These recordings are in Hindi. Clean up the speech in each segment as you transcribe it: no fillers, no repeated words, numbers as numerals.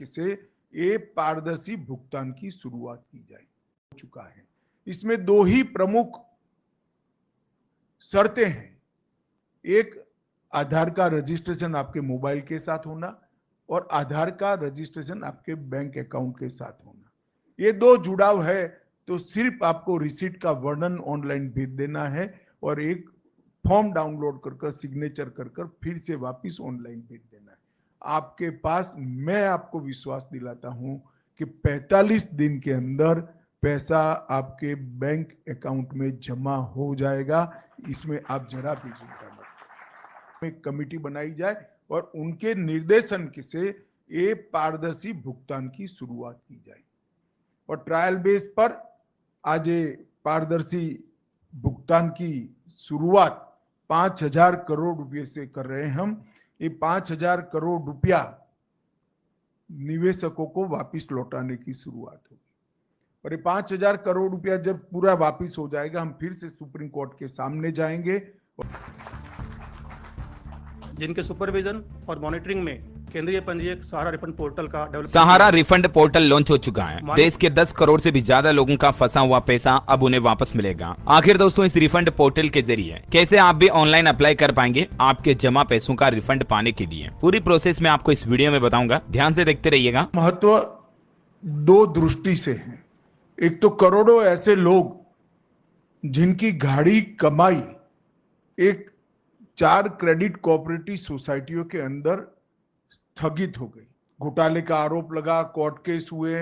से ये पारदर्शी भुगतान की शुरुआत की जाए चुका है। इसमें दो ही प्रमुख शर्तें हैं। एक, आधार का रजिस्ट्रेशन आपके मोबाइल के साथ होना और आधार का रजिस्ट्रेशन आपके बैंक अकाउंट के साथ होना। ये दो जुड़ाव है तो सिर्फ आपको रिसीट का वर्णन ऑनलाइन भेज देना है और एक फॉर्म डाउनलोड कर सिग्नेचर कर फिर से वापस ऑनलाइन भेज देना है। आपके पास, मैं आपको विश्वास दिलाता हूं कि 45 दिन के अंदर पैसा आपके बैंक अकाउंट में जमा हो जाएगा। इसमें आप जरा भी चिंता मत। एक कमेटी बनाई जाए और उनके निर्देशन से ये पारदर्शी भुगतान की शुरुआत की जाए और ट्रायल बेस पर आज ये पारदर्शी भुगतान की शुरुआत 5,000 करोड़ रुपए से कर रहे हैं हम। ये 5,000 करोड़ रुपया निवेशकों को वापस लौटाने की शुरुआत होगी और ये 5,000 करोड़ रुपया जब पूरा वापस हो जाएगा, हम फिर से सुप्रीम कोर्ट के सामने जाएंगे। जिनके सुपरविजन और मॉनिटरिंग में केंद्रीय पंजीयक सहारा रिफंड पोर्टल का डेवलप सहारा रिफंड पोर्टल लॉन्च हो चुका है। देश के 10 करोड़ से भी ज्यादा लोगों का फंसा हुआ पैसा अब उन्हें वापस मिलेगा। आखिर दोस्तों, इस रिफंड पोर्टल के जरिए कैसे आप भी ऑनलाइन अप्लाई कर पाएंगे आपके जमा पैसों का रिफंड पाने के लिए, पूरी प्रोसेस में आपको इस वीडियो में बताऊंगा। ध्यान से देखते रहिएगा। महत्व दो दृष्टि से है। एक तो करोड़ों ऐसे लोग जिनकी गाढ़ी कमाई एक 4 क्रेडिट कोऑपरेटिव सोसाइटियों के अंदर स्थगित हो गई। घोटाले का आरोप लगा, कोर्ट केस हुए,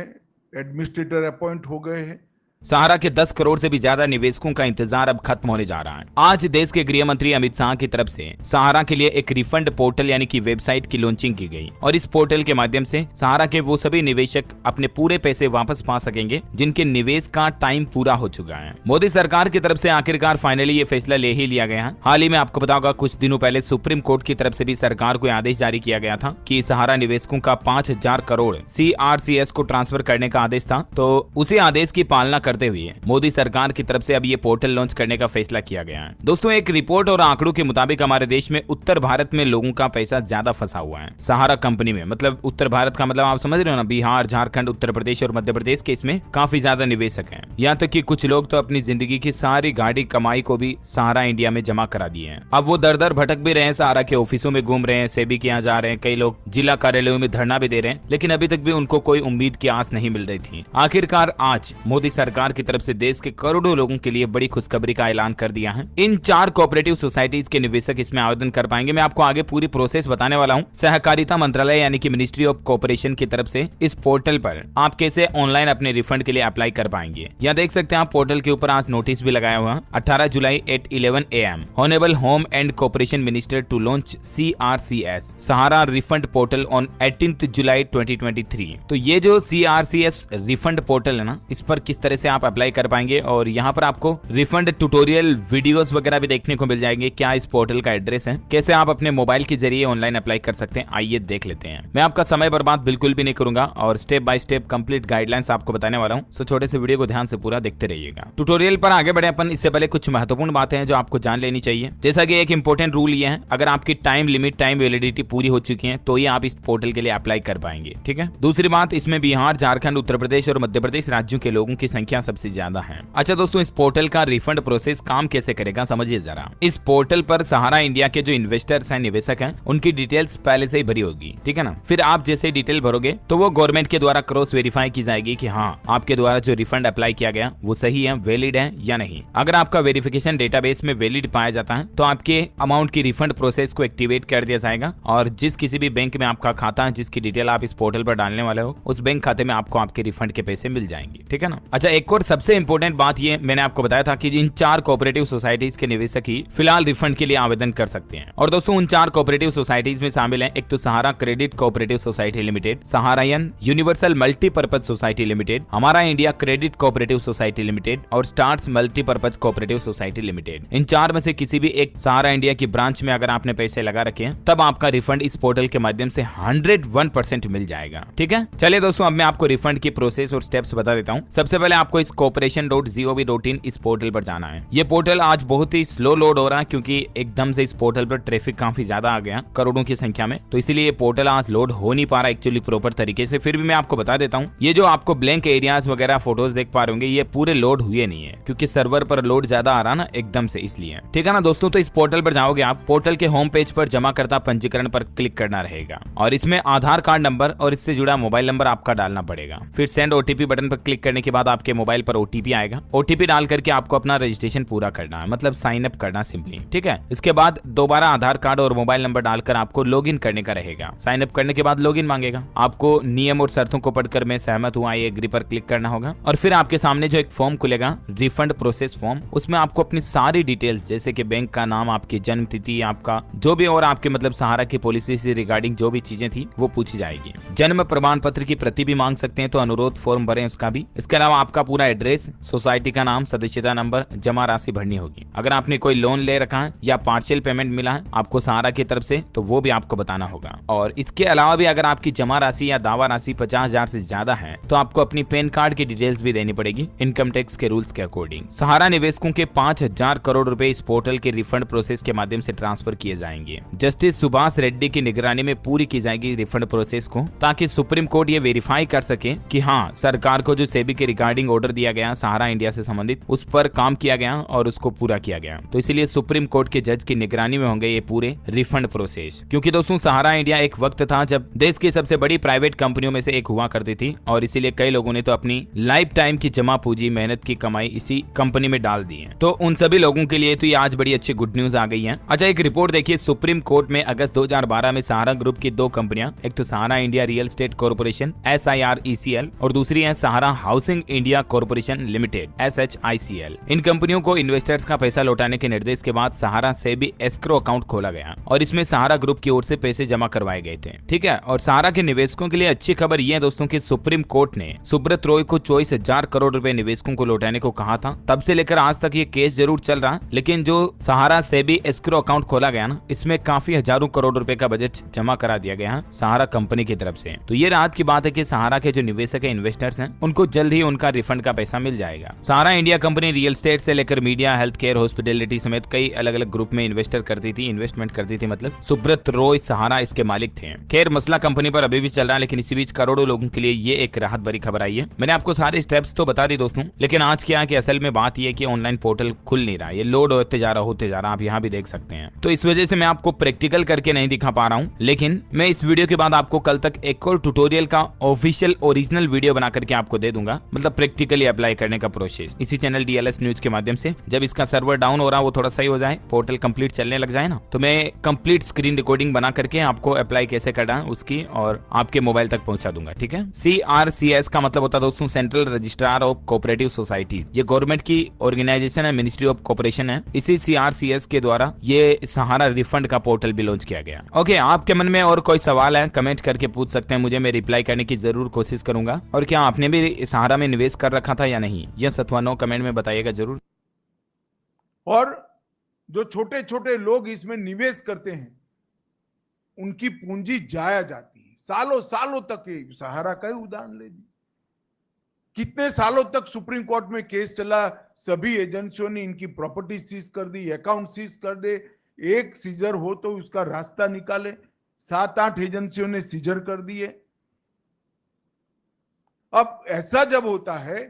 एडमिनिस्ट्रेटर अपॉइंट हो गए हैं। सहारा के 10 करोड़ से भी ज्यादा निवेशकों का इंतजार अब खत्म होने जा रहा है। आज देश के गृह मंत्री अमित शाह की तरफ से सहारा के लिए एक रिफंड पोर्टल यानी कि वेबसाइट की लॉन्चिंग की गई और इस पोर्टल के माध्यम से सहारा के वो सभी निवेशक अपने पूरे पैसे वापस पा सकेंगे जिनके निवेश का टाइम पूरा हो चुका है। मोदी सरकार की तरफ से आखिरकार फाइनली ये फैसला ले ही लिया गया है। हाल ही में आपको पता होगा, कुछ दिनों पहले सुप्रीम कोर्ट की तरफ से भी सरकार को आदेश जारी किया गया था कि सहारा निवेशकों का 5,000 करोड़ CRCS को ट्रांसफर करने का आदेश था। तो उसी आदेश की पालना करते हुए मोदी सरकार की तरफ से अब ये पोर्टल लॉन्च करने का फैसला किया गया है। दोस्तों, एक रिपोर्ट और आंकड़ों के मुताबिक हमारे देश में उत्तर भारत में लोगों का पैसा ज्यादा फंसा हुआ है सहारा कंपनी में। मतलब उत्तर भारत का मतलब आप समझ रहे हो ना, बिहार, झारखंड, उत्तर प्रदेश और मध्य प्रदेश के इसमें काफी ज्यादा निवेशक हैं। यहाँ तक कि कुछ लोग तो अपनी जिंदगी की सारी गाड़ी कमाई को भी सहारा इंडिया में जमा करा दिए हैं। अब वो दर दर भटक भी रहे हैं, सहारा के ऑफिसों में घूम रहे हैं, सेबी के यहाँ जा रहे हैं, कई लोग जिला कार्यालयों में धरना भी दे रहे हैं, लेकिन अभी तक भी उनको कोई उम्मीद की आस नहीं मिल रही थी। आखिरकार आज मोदी सरकार की तरफ से देश के करोड़ों लोगों के लिए बड़ी खुशखबरी का ऐलान कर दिया है। इन 4 कोऑपरेटिव सोसाइटीज के निवेशक इसमें आवेदन कर पाएंगे। मैं आपको आगे पूरी प्रोसेस बताने वाला हूं। सहकारिता मंत्रालय यानी कि मिनिस्ट्री ऑफ कॉर्पोरेशन की तरफ से इस पोर्टल पर आप कैसे ऑनलाइन अपने रिफंड के लिए अप्लाई कर पाएंगे। यहाँ देख सकते हैं आप पोर्टल के ऊपर आज नोटिस भी लगाया हुआ है। 18 July at 11 AM honourable home and corporation minister to launch CRCS Sahara refund portal on 18 July 2023। तो ये जो CRCS रिफंड पोर्टल है ना, इस पर किस तरह से आप अप्लाई कर पाएंगे और यहाँ पर आपको रिफंड ट्यूटोरियल वीडियोस वगैरह भी देखने को मिल जाएंगे। क्या इस पोर्टल का एड्रेस है, कैसे आप अपने मोबाइल के जरिए ऑनलाइन अप्लाई कर सकते हैं, आइए देख लेते हैं। मैं आपका समय बर्बाद बिल्कुल भी नहीं करूंगा और step by step complete guidelines आपको बताने वाला हूँ। सो छोटे से वीडियो को ध्यान से पूरा देखते रहिएगा। ट्यूटोरियल पर आगे बढ़े अपन, इससे पहले कुछ महत्वपूर्ण बातें हैं जो आपको जान लेनी चाहिए। जैसा कि एक इंपॉर्टेंट रूल ये है, अगर आपकी टाइम लिमिट, टाइम वैलिडिटी पूरी हो चुकी है तो ही आप इस पोर्टल के लिए अप्लाई कर पाएंगे। ठीक है। दूसरी बात, इसमें बिहार, झारखंड, उत्तर प्रदेश और मध्य प्रदेश राज्यों के लोगों की संख्या सबसे ज्यादा है। अच्छा दोस्तों, इस पोर्टल का रिफंड प्रोसेस काम कैसे करेगा समझिए जरा। इस पोर्टल पर सहारा इंडिया के जो इन्वेस्टर्स हैं, निवेशक हैं, उनकी डिटेल्स पहले से ही भरी होगी। ठीक है ना। फिर आप जैसे डिटेल भरोगे तो वो गवर्नमेंट के द्वारा क्रॉस वेरीफाई की जाएगी कि हाँ, आपके द्वारा जो रिफंड अप्लाई किया गया वो सही है, वैलिड है या नहीं। अगर आपका वेरिफिकेशन डेटाबेस में वैलिड पाया जाता है तो आपके अमाउंट की रिफंड प्रोसेस को एक्टिवेट कर दिया जाएगा और जिस किसी भी बैंक में आपका खाता है, जिसकी डिटेल आप इस पोर्टल पर डालने वाले हो, उस बैंक खाते में आपको आपके रिफंड के पैसे मिल जाएंगे। ठीक है ना। अच्छा, एक और सबसे इंपॉर्टेंट बात ये मैंने आपको बताया था कि इन 4 कोऑपरेटिव सोसाइटीज के निवेशक ही फिलहाल रिफंड के लिए आवेदन कर सकते हैं। और दोस्तों, उन 4 कोऑपरेटिव सोसाइटीज में शामिल हैं, एक तो Sahara credit cooperative society limited, Saharayan universal multipurpose society limited, Hamara India credit cooperative society limited और stars multipurpose cooperative society limited. इन 4 में से किसी भी एक सहारा इंडिया की ब्रांच में अगर आपने पैसे लगा रखे हैं तब आपका रिफंड इस पोर्टल के माध्यम से 101% मिल जाएगा। ठीक है। चलिए दोस्तों, अब मैं आपको रिफंड की प्रोसेस और स्टेप्स बता देता हूँ। सबसे पहले आपको आपको इस corporation.gov.in इस पोर्टल पर जाना है। ये पोर्टल आज बहुत ही स्लो लोड हो रहा है क्योंकि एकदम से इस पोर्टल पर ट्रैफिक काफी ज्यादा आ गया करोड़ों की संख्या में, तो इसीलिए ये पोर्टल आज लोड हो नहीं पा रहा एक्चुअली प्रॉपर तरीके से। फिर भी मैं आपको बता देता हूँ, ये जो आपको ब्लैंक एरियाज वगैरह फोटोज देख पा रहे होंगे ये पूरे लोड हुए नहीं है क्योंकि सर्वर पर लोड ज्यादा आ रहा ना एकदम से, इसलिए। ठीक है ना दोस्तों, तो इस पोर्टल पर जाओगे आप, पोर्टल के होम पेज पर जमाकर्ता पंजीकरण पर क्लिक करना रहेगा और इसमें आधार कार्ड नंबर और इससे जुड़ा मोबाइल नंबर आपका डालना पड़ेगा। फिर सेंड ओटीपी बटन पर क्लिक करने के बाद आपके मोबाइल पर ओटीपी आएगा। ओटीपी डाल करके आपको अपना रजिस्ट्रेशन पूरा करना है, मतलब साइन अप करना सिंपली। ठीक है, इसके बाद दोबारा आधार कार्ड और मोबाइल नंबर डालकर आपको लॉगिन करने का रहेगा। साइन अप करने के बाद लॉगिन मांगेगा, आपको नियम और शर्तों को पढ़कर मैं सहमत हूँ, आई एग्री पर क्लिक करना होगा और फिर आपके सामने जो एक फॉर्म खुलेगा रिफंड प्रोसेस फॉर्म, उसमें आपको अपनी सारी डिटेल्स जैसे कि बैंक का नाम, आपकी जन्म तिथि, आपका जो भी और आपके मतलब सहारा की पॉलिसी से रिगार्डिंग जो भी चीजें थी वो पूछी जाएगी। जन्म प्रमाण पत्र की प्रति भी मांग सकते हैं, तो अनुरोध फॉर्म भरें उसका भी। इसके अलावा आपका पूरा एड्रेस, सोसाइटी का नाम, सदस्यता नंबर, जमा राशि भरनी होगी। अगर आपने कोई लोन ले रखा है या पार्शियल पेमेंट मिला है आपको सहारा की तरफ से तो वो भी आपको बताना होगा। और इसके अलावा भी अगर आपकी जमा राशि या दावा राशि 50,000 से ज्यादा है तो आपको अपनी पैन कार्ड की डिटेल्स भी देनी पड़ेगी इनकम टैक्स के रूल्स के अकॉर्डिंग। सहारा निवेशकों के 5,000 करोड़ रुपए इस पोर्टल के रिफंड प्रोसेस के माध्यम से ट्रांसफर किए जाएंगे। जस्टिस सुभाष रेड्डी की निगरानी में पूरी की जाएगी रिफंड प्रोसेस को, ताकि सुप्रीम कोर्ट ये वेरीफाई कर सके कि हाँ सरकार को जो सेबी के रिगार्डिंग ऑर्डर दिया गया सहारा इंडिया से संबंधित उस पर काम किया गया और उसको पूरा किया गया। तो इसीलिए सुप्रीम कोर्ट के जज की निगरानी में होंगे ये पूरे रिफंड प्रोसेस। क्योंकि दोस्तों सहारा इंडिया एक वक्त था जब देश की सबसे बड़ी प्राइवेट कंपनियों में से एक हुआ करती थी और इसीलिए कई लोगों ने तो अपनी लाइफ टाइम की जमा पूंजी, मेहनत की कमाई इसी कंपनी में डाल दी है। तो उन सभी लोगों के लिए तो ये आज बड़ी अच्छी गुड न्यूज आ गई है। अच्छा, एक रिपोर्ट देखिए, सुप्रीम कोर्ट में अगस्त 2012 में सहारा ग्रुप की दो कंपनियां, एक तो Sahara India real estate corporation SIRECL और दूसरी है Sahara housing India corporation limited SHICL। इन कंपनियों को इन्वेस्टर्स का पैसा लौटाने के निर्देश के बाद सहारा से भी एस्क्रो अकाउंट खोला गया और इसमें सहारा ग्रुप की ओर से पैसे जमा करवाए गए थे। ठीक है, और सहारा के निवेशकों के लिए अच्छी खबर यह है दोस्तों कि सुप्रीम कोर्ट ने सुब्रत रॉय को 24,000 करोड़ रुपए निवेशकों को लौटाने को कहा था। तब से लेकर आज तक ये केस जरूर चल रहा, लेकिन जो सहारा से भी एस्क्रो अकाउंट खोला गया ना, इसमें काफी हजारों करोड़ रुपए का बजट जमा करा दिया गया है सहारा कंपनी की तरफ से। तो ये राहत की बात है कि सहारा के जो निवेशक है, इन्वेस्टर्स हैं, उनको जल्द ही उनका रिफंड का पैसा मिल जाएगा। सहारा इंडिया कंपनी रियल एस्टेट से लेकर मीडिया, हेल्थ केयर, हॉस्पिटैलिटी समेत कई अलग अलग ग्रुप में इन्वेस्टमेंट करती थी, मतलब सुब्रत रॉय सहारा इसके मालिक थे। खैर मसला कंपनी पर अभी भी चल रहा है, लेकिन इसी बीच करोड़ों लोगों के लिए ये एक राहत भरी खबर आई है। मैंने आपको सारे स्टेप्स तो बता दी दोस्तों, लेकिन आज क्या है कि असल में बात यह है कि ऑनलाइन पोर्टल खुल नहीं रहा, ये लोड होते जा रहा, आप यहाँ भी देख सकते हैं। तो इस वजह से मैं आपको प्रैक्टिकल करके नहीं दिखा पा रहा हूँ, लेकिन मैं इस वीडियो के बाद आपको कल तक एक और ट्यूटोरियल का ऑफिशियल ओरिजिनल वीडियो बना करके आपको दे दूंगा, मतलब प्रैक्टिकली अप्लाई करने का प्रोसेस इसी चैनल DLS न्यूज के माध्यम से। जब इसका सर्वर डाउन हो रहा है वो थोड़ा सही हो जाए, पोर्टल कंप्लीट चलने लग जाए ना, तो मैं कंप्लीट स्क्रीन रिकॉर्डिंग बना करके आपको अप्लाई कैसे करना है उसकी और आपके मोबाइल तक पहुंचा दूंगा। ठीक है, CRCS का मतलब होता है दोस्तों central registrar of cooperative societies. ये गवर्नमेंट की ऑर्गेनाइजेशन है, मिनिस्ट्री ऑफ कोऑपरेशन है। इसी CRCS के द्वारा ये सहारा रिफंड का पोर्टल भी लॉन्च किया गया। ओके, आपके मन में और कोई सवाल है कमेंट करके पूछ सकते हैं मुझे, मैं रिप्लाई करने की जरूर कोशिश करूंगा। और क्या आपने भी सहारा में निवेश कर रखा था या नहीं, यस अथवा नो कमेंट में बताइएगा जरूर। और जो छोटे छोटे लोग इसमें निवेश करते हैं उनकी पूंजी जाया जाती है, सालों सालों तक। सहारा का ही उदाहरण ले लीजिए, कितने सालों तक सुप्रीम कोर्ट में केस चला, सभी एजेंसियों ने इनकी प्रॉपर्टी सीज कर दी, अकाउंट सीज कर दे, एक सीजर हो तो उसका रास्ता निकाले, 7-8 एजेंसियों ने सीजर कर दिए। अब ऐसा जब होता है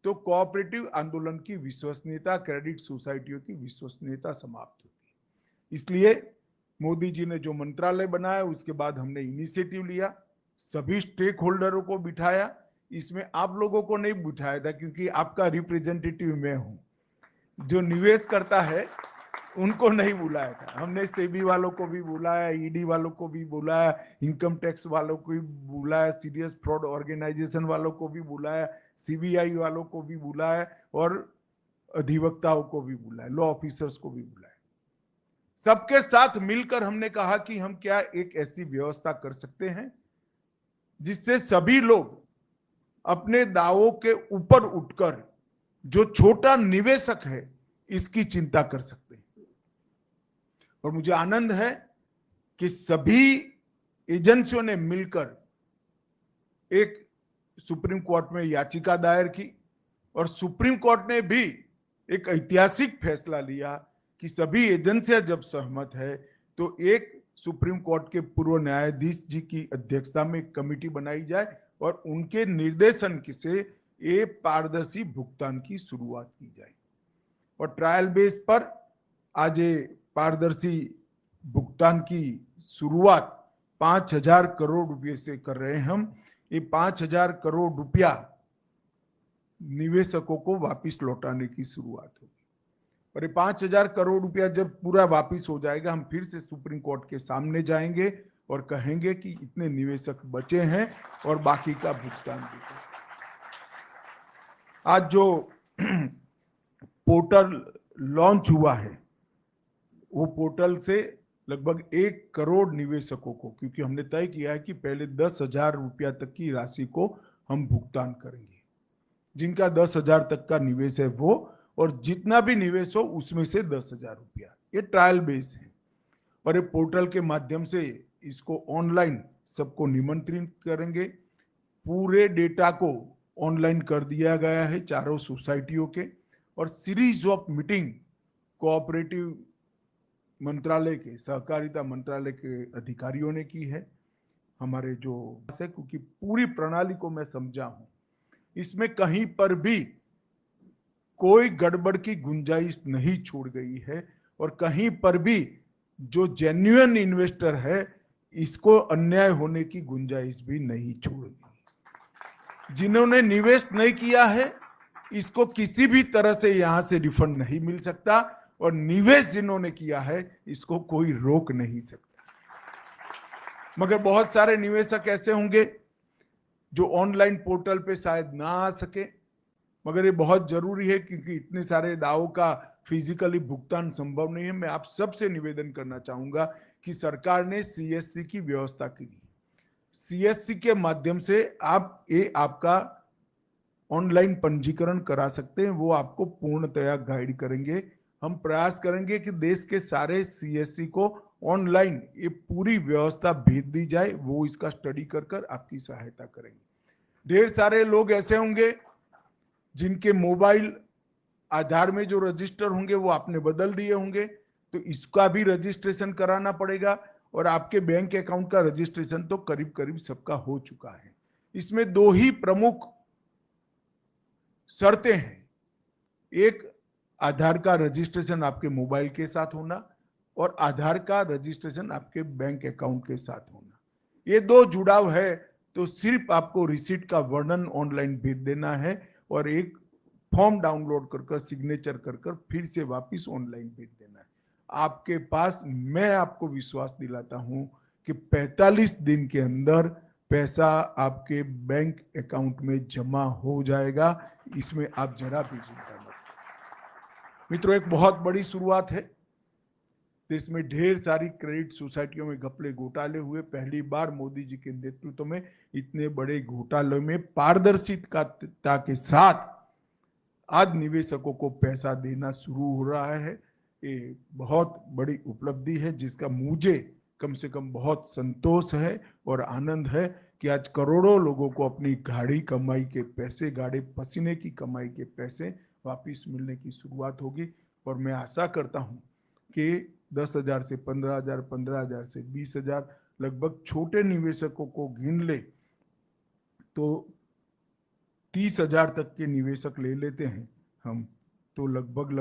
तो कोऑपरेटिव आंदोलन की विश्वसनीयता, क्रेडिट सोसाइटियों की विश्वसनीयता समाप्त होती है। इसलिए मोदी जी ने जो मंत्रालय बनाया उसके बाद हमने इनिशिएटिव लिया, सभी स्टेक होल्डरों को बिठाया। इसमें आप लोगों को नहीं बिठाया था क्योंकि आपका रिप्रेजेंटेटिव मैं हूं। जो निवेश करता है उनको नहीं बुलाया था, हमने सेबी वालों को भी बुलाया, ईडी वालों को भी बुलाया, इनकम टैक्स वालों को भी बुलाया, सीरियस फ्रॉड ऑर्गेनाइजेशन वालों को भी बुलाया, CBI वालों को भी बुलाया और अधिवक्ताओं को भी बुलाया, लॉ ऑफिसर्स को भी बुलाया। सबके साथ मिलकर हमने कहा कि हम क्या एक ऐसी व्यवस्था कर सकते हैं जिससे सभी लोग अपने दावों के ऊपर उठकर जो छोटा निवेशक है इसकी चिंता कर सकते हैं। और मुझे आनंद है कि सभी एजेंसियों ने मिलकर एक सुप्रीम कोर्ट में याचिका दायर की और सुप्रीम कोर्ट ने भी एक ऐतिहासिक फैसला लिया कि सभी एजेंसियां जब सहमत है तो एक सुप्रीम कोर्ट के पूर्व न्यायाधीश जी की अध्यक्षता में एक कमेटी बनाई जाए और उनके निर्देशन से ये पारदर्शी भुगतान की शुरुआत की जाए। और ट्रायल बेस पर आज ये पारदर्शी भुगतान की शुरुआत 5,000 करोड़ रुपए से कर रहे हैं हम। ये 5,000 करोड़ रुपया निवेशकों को वापस लौटाने की शुरुआत होगी और ये 5,000 करोड़ रुपया जब पूरा वापस हो जाएगा, हम फिर से सुप्रीम कोर्ट के सामने जाएंगे और कहेंगे कि इतने निवेशक बचे हैं और बाकी का भुगतान भी। आज जो पोर्टल लॉन्च हुआ है वो पोर्टल से लगभग 1 करोड़ निवेशकों को, क्योंकि हमने तय किया है कि पहले 10,000 रुपया तक की राशि को हम भुगतान करेंगे, जिनका 10,000 तक का निवेश है वो, और जितना भी निवेश हो उसमें से 10,000 रुपया। ये ट्रायल बेस है और ये पोर्टल के माध्यम से इसको ऑनलाइन सबको निमंत्रित करेंगे। पूरे डेटा को ऑनलाइन कर दिया गया है चारों सोसाइटियों के, और सीरीज ऑफ मीटिंग कोऑपरेटिव मंत्रालय के, सहकारिता मंत्रालय के अधिकारियों ने की है हमारे जो है, क्योंकि पूरी प्रणाली को मैं समझा हूं, इसमें कहीं पर भी कोई गड़बड़ की गुंजाइश नहीं छोड़ गई है और कहीं पर भी जो जेन्युइन इन्वेस्टर है इसको अन्याय होने की गुंजाइश भी नहीं छोड़ गई। जिन्होंने निवेश नहीं किया है इसको किसी भी तरह से यहां से रिफंड नहीं मिल सकता, और निवेश जिन्होंने किया है इसको कोई रोक नहीं सकता। मगर बहुत सारे निवेशक ऐसे होंगे जो ऑनलाइन पोर्टल पे शायद ना आ सके, मगर ये बहुत जरूरी है क्योंकि इतने सारे दावों का फिजिकली भुगतान संभव नहीं है। मैं आप सबसे निवेदन करना चाहूंगा कि सरकार ने सीएससी की व्यवस्था की है। सीएससी के माध्यम से आप ये आपका ऑनलाइन पंजीकरण करा सकते हैं, वो आपको पूर्णतया गाइड करेंगे। हम प्रयास करेंगे कि देश के सारे सीएससी को ऑनलाइन ये पूरी व्यवस्था भेज दी जाए, वो इसका स्टडी कर कर आपकी सहायता करेंगे। ढेर सारे लोग ऐसे होंगे जिनके मोबाइल आधार में जो रजिस्टर होंगे वो आपने बदल दिए होंगे, तो इसका भी रजिस्ट्रेशन कराना पड़ेगा, और आपके बैंक अकाउंट का रजिस्ट्रेशन तो करीब करीब सबका हो चुका है। इसमें 2 ही प्रमुख शर्तें हैं, एक आधार का रजिस्ट्रेशन आपके मोबाइल के साथ होना और आधार का रजिस्ट्रेशन आपके बैंक अकाउंट के साथ होना। ये 2 जुड़ाव है तो सिर्फ आपको रिसीट का वर्णन ऑनलाइन भेज देना है और एक फॉर्म डाउनलोड कर सिग्नेचर कर फिर से वापस ऑनलाइन भेज देना है। आपके पास, मैं आपको विश्वास दिलाता हूं कि 45 दिन के अंदर पैसा आपके बैंक अकाउंट में जमा हो जाएगा, इसमें आप जरा भी चिंता मत। मित्रों, एक बहुत बड़ी शुरुआत है। देश में ढेर सारी क्रेडिट सोसाइटियों में घपले घोटाले हुए। पहली बार मोदी जी के नेतृत्व में इतने बड़े घोटालों में पारदर्शिता के साथ आज निवेशकों को पैसा देना शुरू हो रहा है। ये बहुत बड़ी उपलब्धि है जिसका मुझे कम से कम बहुत संतोष है और आनंद है कि आज करोड़ों लोगों को अपनी गाढ़ी कमाई के पैसे, गाढ़े पसीने की कमाई के पैसे वापस मिलने की शुरुआत होगी। और मैं आशा करता हूं कि 10,000 से 15,000, 15,000 से 20,000 लगभग छोटे निवेशकों को गिन ले तो 30,000 तक के निवेशक ले लेते हैं हम, तो लगभग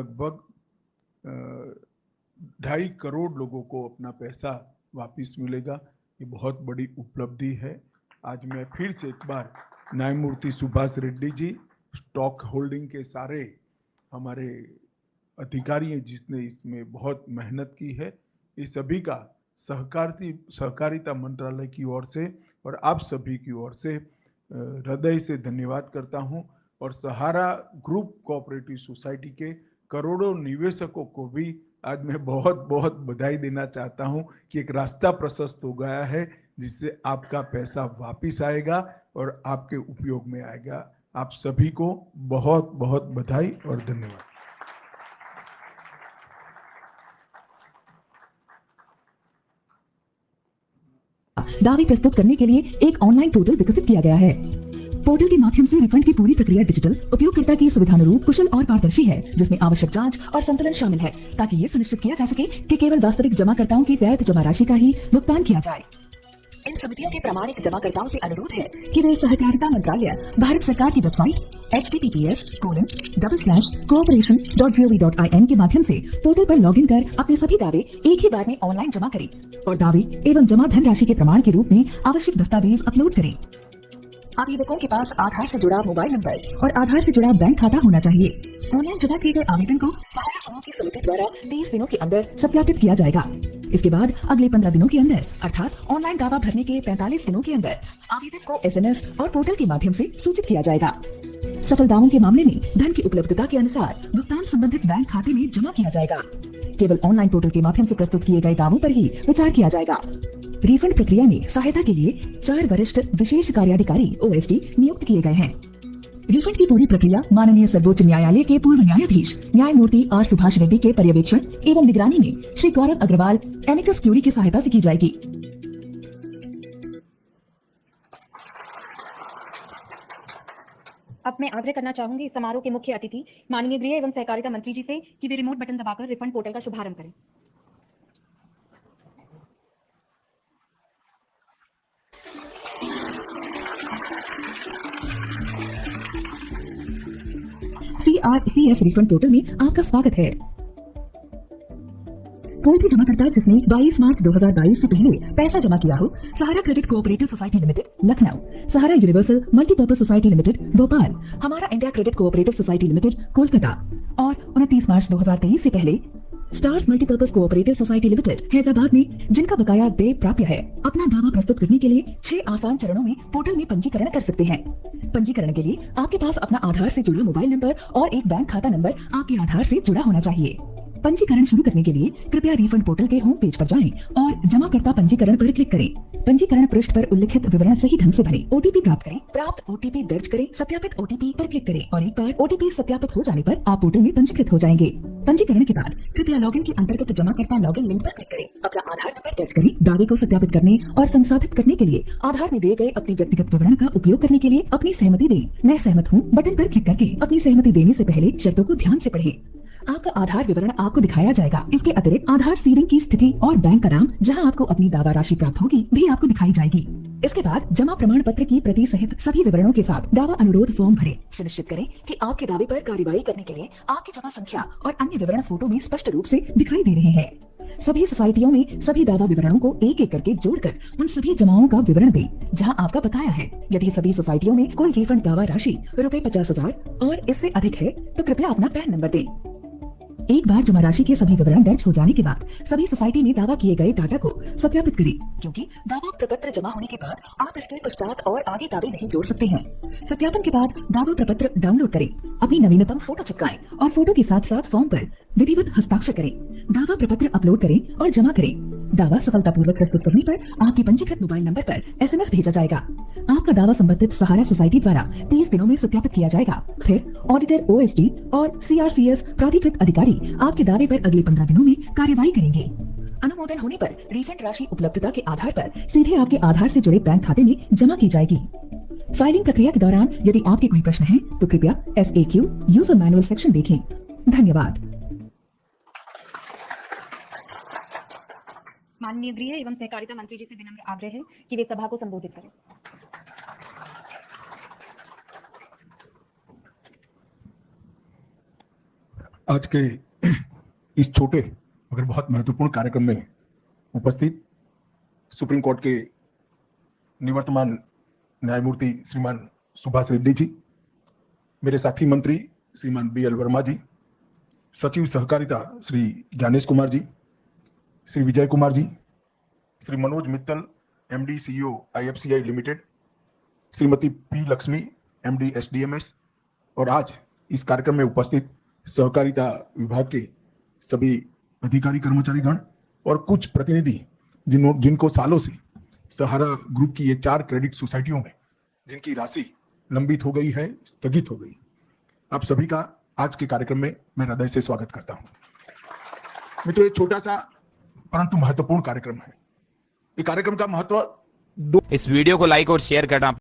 2.5 करोड़ लोगों को अपना पैसा वापस मिलेगा। ये बहुत बड़ी उपलब्धि है। आज मैं फिर से एक बार न्यायमूर्ति सुभाष रेड्डी जी, स्टॉक होल्डिंग के सारे हमारे अधिकारी हैं जिसने इसमें बहुत मेहनत की है, ये सभी का सहकारिता मंत्रालय की ओर से और आप सभी की ओर से हृदय से धन्यवाद करता हूं। और सहारा ग्रुप कोऑपरेटिव सोसाइटी के करोड़ों निवेशकों को भी आज मैं बहुत बहुत बधाई देना चाहता हूं कि एक रास्ता प्रशस्त हो गया है जिससे आपका पैसा वापस आएगा और आपके उपयोग में आएगा। आप सभी को बहुत बहुत बधाई और धन्यवाद। दावे प्रस्तुत करने के लिए एक ऑनलाइन पोर्टल विकसित किया गया है। पोर्टल के माध्यम से रिफंड की पूरी प्रक्रिया डिजिटल, उपयोगकर्ता की सुविधानुरूप, कुशल और पारदर्शी है, जिसमें आवश्यक जांच और संतुलन शामिल है, ताकि ये सुनिश्चित किया जा सके कि केवल वास्तविक जमाकर्ताओं की वैध जमा राशि का ही भुगतान किया जाए। इन समितियों के प्रामाणिक जमाकर्ताओं से अनुरोध है कि वे सहकारिता मंत्रालय, भारत सरकार की वेबसाइट https://cooperation.gov.in के माध्यम से पोर्टल पर लॉगिन कर अपने सभी दावे एक ही बार में ऑनलाइन जमा करें और दावे एवं जमा धनराशि के प्रमाण के रूप में आवश्यक दस्तावेज अपलोड करें। आवेदकों के पास आधार से जुड़ा मोबाइल नंबर और आधार से जुड़ा बैंक खाता होना चाहिए। ऑनलाइन जमा किए गए आवेदन को सहारा समूह की समिति द्वारा 30 दिनों के अंदर सत्यापित किया जाएगा। इसके बाद अगले 15 दिनों के अंदर अर्थात ऑनलाइन दावा भरने के 45 दिनों के अंदर आवेदक को SMS और पोर्टल के माध्यम से सूचित किया जाएगा। सफल दावों के मामले में धन की उपलब्धता के अनुसार भुगतान संबंधित बैंक खाते में जमा किया जाएगा। केवल ऑनलाइन पोर्टल के माध्यम से प्रस्तुत किए गए दावों पर ही विचार किया जाएगा। रिफंड प्रक्रिया में सहायता के लिए 4 वरिष्ठ विशेष कार्याधिकारी OSD नियुक्त किए गए हैं। रिफंड की पूरी प्रक्रिया माननीय सर्वोच्च न्यायालय के पूर्व न्यायाधीश न्यायमूर्ति R सुभाष रेड्डी के पर्यवेक्षण एवं निगरानी में श्री गौरव अग्रवाल एमिकस क्यूरी की सहायता से की जाएगी। अब मैं आग्रह करना चाहूंगी इस समारोह के मुख्य अतिथि माननीय गृह एवं सहकारिता मंत्री जी से कि वे रिमोट बटन दबाकर रिफंड पोर्टल का शुभारंभ करें। CRCS रिफंड पोर्टल में आपका स्वागत है। कोई भी जमाकर्ता जिसने 22 मार्च 2022 से पहले पैसा जमा किया हो, Sahara credit cooperative society limited Lucknow, Sahara universal multipurpose society limited Bhopal, Hamara India credit cooperative society limited Kolkata और 29 मार्च 2023 से पहले stars multipurpose cooperative society limited Hyderabad में जिनका बकाया देय प्राप्य है, अपना दावा प्रस्तुत करने के लिए 6 आसान चरणों में पोर्टल में पंजीकरण कर सकते हैं। पंजीकरण के लिए आपके पास अपना आधार से जुड़ा मोबाइल नंबर और एक बैंक खाता नंबर आपके आधार से जुड़ा होना चाहिए। पंजीकरण शुरू करने के लिए कृपया रिफंड पोर्टल के होम पेज पर जाएं और जमाकर्ता पंजीकरण पर क्लिक करें। पंजीकरण पृष्ठ पर उल्लिखित विवरण सही ढंग से भरें। OTP प्राप्त करें। प्राप्त OTP दर्ज करें। सत्यापित OTP पर क्लिक करें और एक बार OTP सत्यापित हो जाने पर आप पोर्टल में पंजीकृत हो जाएंगे। पंजीकरण के बाद कृपया लॉगिन के अंतर्गत जमाकर्ता लॉगिन लिंक पर क्लिक करें। अपना आधार नंबर दर्ज करें। दावे को सत्यापित करने और संसाधित करने के लिए आधार में दिए गए अपने व्यक्तिगत विवरण का उपयोग करने के लिए अपनी सहमति दें। मैं सहमत हूँ बटन पर क्लिक करके अपनी सहमति देने से पहले शर्तों को ध्यान से पढ़ें। आपका आधार विवरण आपको दिखाया जाएगा। इसके अतिरिक्त आधार सीडिंग की स्थिति और बैंक का नाम जहां आपको अपनी दावा राशि प्राप्त होगी भी आपको दिखाई जाएगी। इसके बाद जमा प्रमाण पत्र की प्रति सहित सभी विवरणों के साथ दावा अनुरोध फॉर्म भरें। सुनिश्चित करें कि आपके दावे पर कार्रवाई करने के लिए आपकी जमा संख्या और अन्य विवरण फोटो में स्पष्ट रूप से दिखाई दे रहे हैं। सभी सोसाइटियों में सभी दावा विवरणों को एक एक करके जोड़कर उन सभी जमाओं का विवरण दें जहां आपका बकाया है। यदि सभी सोसाइटियों में कुल रिफंड दावा राशि ₹50,000 और इससे अधिक है तो कृपया अपना पैन नंबर दें। एक बार जमा राशि के सभी विवरण दर्ज हो जाने के बाद सभी सोसाइटी में दावा किए गए डाटा को सत्यापित करें, क्योंकि दावा प्रपत्र जमा होने के बाद आप इसके पश्चात और आगे दावे नहीं जोड़ सकते हैं। सत्यापन के बाद दावा प्रपत्र डाउनलोड करें, अपनी नवीनतम फोटो चिपकाएं और फोटो के साथ साथ फॉर्म पर विधिवत हस्ताक्षर करें। दावा प्रपत्र अपलोड करें और जमा करें। दावा सफलतापूर्वक प्रस्तुत करने पर आपके पंजीकृत मोबाइल नंबर पर SMS भेजा जाएगा। आपका दावा संबंधित सहारा सोसाइटी द्वारा 30 दिनों में सत्यापित किया जाएगा। फिर ऑडिटर OSD और CRCS प्राधिकृत अधिकारी आपके दावे पर अगले 15 दिनों में कार्यवाही करेंगे। अनुमोदन होने पर रिफंड राशि उपलब्धता के आधार पर सीधे आपके आधार से जुड़े बैंक खाते में जमा की जाएगी। फाइलिंग प्रक्रिया के दौरान यदि आपके कोई प्रश्न है तो कृपया FAQ यूजर मैनुअल सेक्शन देखें। धन्यवाद। माननीय गृह एवं सहकारिता मंत्री जी से विनम्र आग्रह है कि वे सभा को संबोधित करें। आज के इस छोटे मगर बहुत महत्वपूर्ण कार्यक्रम में उपस्थित सुप्रीम कोर्ट के निवर्तमान न्यायमूर्ति श्रीमान सुभाष रेड्डी जी, मेरे साथी मंत्री श्रीमान BL वर्मा जी, सचिव सहकारिता Shri Gyanesh Kumar ji, Shri Vijay Kumar ji, Shri Manoj Mittal MD CEO IFCI limited, Shrimati P Lakshmi MD SDMS और आज इस कार्यक्रम में उपस्थित सहकारिता विभाग के सभी अधिकारी कर्मचारीगण और कुछ प्रतिनिधि जिनको सालों से सहारा ग्रुप की ये 4 क्रेडिट सोसाइटियों में जिनकी राशि लंबित हो गई है, स्थगित हो गई, आप सभी का आज के कार्यक्रम में मैं हृदय से स्वागत करता हूं। मित्रों, ये छोटा सा परंतु महत्वपूर्ण कार्यक्रम है। ये कार्यक्रम का महत्व इस वीडियो को लाइक और शेयर करना